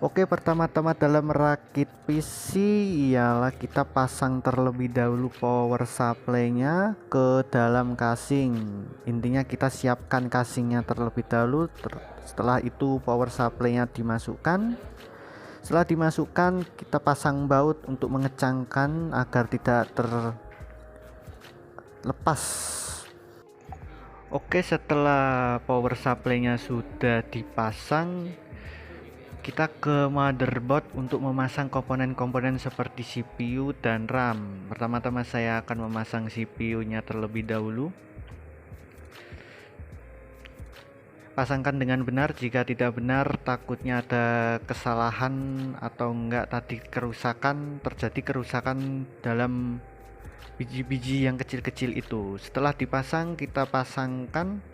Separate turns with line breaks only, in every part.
Oke, pertama-tama dalam merakit PC ialah kita pasang terlebih dahulu power supply-nya ke dalam casing. Intinya kita siapkan casingnya terlebih dahulu. Setelah itu power supply-nya dimasukkan. Setelah dimasukkan, kita pasang baut untuk mengecangkan agar tidak terlepas. Oke, setelah power supply-nya sudah dipasang, kita ke motherboard untuk memasang komponen-komponen seperti CPU dan RAM. Pertama-tama saya akan memasang CPU-nya terlebih dahulu. Pasangkan dengan benar, jika tidak benar takutnya ada kesalahan atau enggak tadi terjadi kerusakan dalam biji-biji yang kecil-kecil itu. Setelah dipasang, kita pasangkan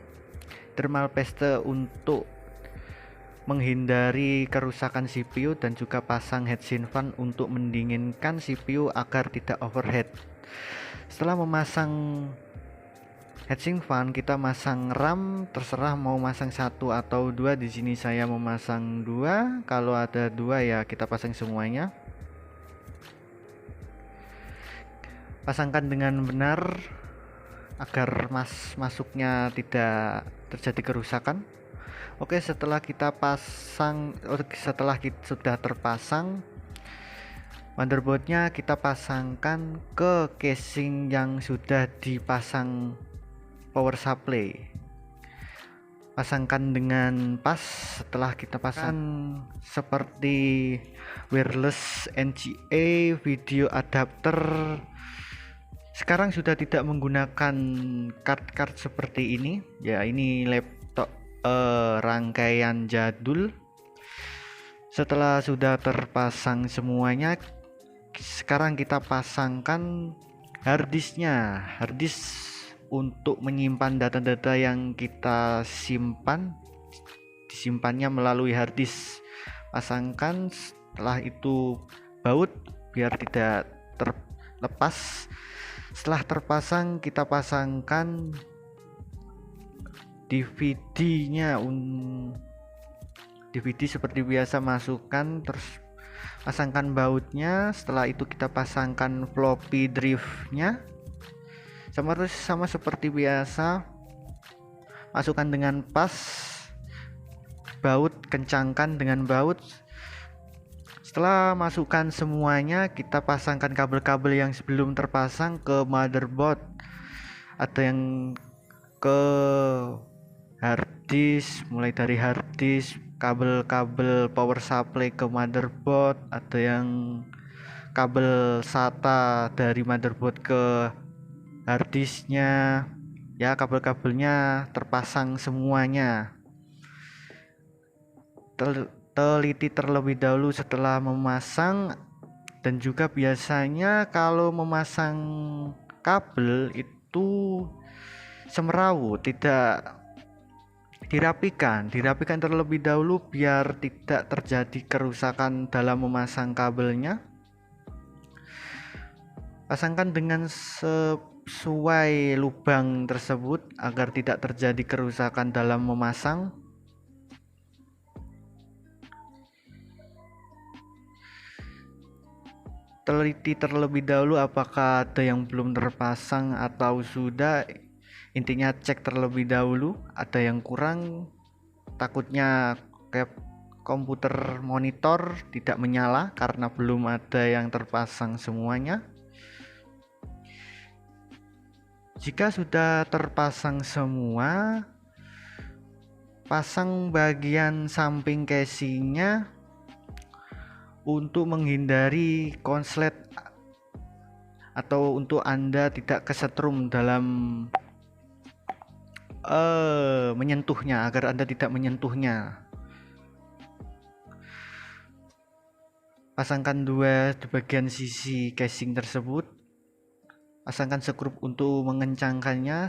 thermal paste untuk menghindari kerusakan CPU dan juga pasang heatsink fan untuk mendinginkan CPU agar tidak overheat. Setelah memasang heatsink fan, kita masang RAM, terserah mau masang satu atau dua. Di sini saya memasang dua. Kalau ada dua ya kita pasang semuanya. Pasangkan dengan benar agar masuknya tidak terjadi kerusakan. Oke, setelah sudah terpasang motherboardnya, kita pasangkan ke casing yang sudah dipasang power supply. Pasangkan dengan pas. Setelah kita pasang seperti wireless NGA video adapter, sekarang sudah tidak menggunakan card seperti ini ya. Ini laptop rangkaian jadul. Setelah sudah terpasang semuanya, sekarang kita pasangkan harddisknya. Harddisk untuk menyimpan data-data yang kita disimpannya melalui harddisk. Pasangkan. Setelah itu baut biar tidak terlepas. Setelah terpasang, kita pasangkan DVD-nya. DVD seperti biasa, masukkan, terus pasangkan bautnya. Setelah itu kita pasangkan floppy drive-nya. Sama seperti biasa, masukkan dengan pas, baut, kencangkan dengan baut. Setelah masukkan semuanya, kita pasangkan kabel-kabel yang sebelum terpasang ke motherboard. Ada yang ke harddisk, mulai dari harddisk, kabel-kabel power supply ke motherboard, ada yang kabel SATA dari motherboard ke harddisknya. Ya, kabel-kabelnya terpasang semuanya. Teliti terlebih dahulu setelah memasang. Dan juga biasanya kalau memasang kabel itu semrawut, tidak dirapikan terlebih dahulu biar tidak terjadi kerusakan dalam memasang kabelnya. Pasangkan dengan sesuai lubang tersebut agar tidak terjadi kerusakan dalam memasang. Teliti terlebih dahulu apakah ada yang belum terpasang atau sudah. Intinya cek terlebih dahulu, ada yang kurang, takutnya kayak komputer monitor tidak menyala karena belum ada yang terpasang semuanya. Jika sudah terpasang semua, pasang bagian samping casingnya untuk menghindari konslet atau untuk Anda tidak kesetrum dalam menyentuhnya, agar Anda tidak menyentuhnya. Pasangkan dua di bagian sisi casing tersebut. Pasangkan skrup untuk mengencangkannya.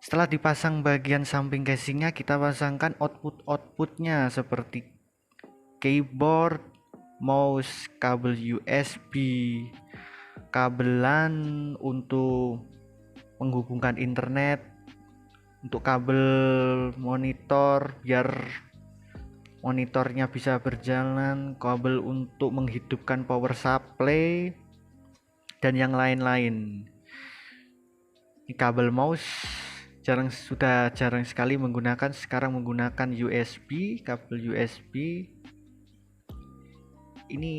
Setelah dipasang bagian samping casingnya, kita pasangkan outputnya seperti keyboard, mouse, kabel USB, kabelan untuk menghubungkan internet, untuk kabel monitor biar monitornya bisa berjalan, kabel untuk menghidupkan power supply, dan yang lain-lain. Ini kabel mouse sudah jarang sekali menggunakan, sekarang menggunakan USB, kabel USB. Ini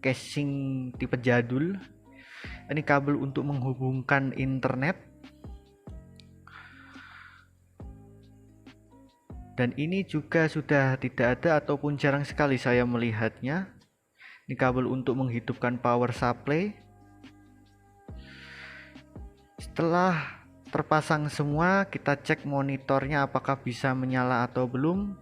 casing tipe jadul. Ini kabel untuk menghubungkan internet. Dan ini juga sudah tidak ada ataupun jarang sekali saya melihatnya. Ini kabel untuk menghidupkan power supply. Setelah terpasang semua, kita cek monitornya apakah bisa menyala atau belum.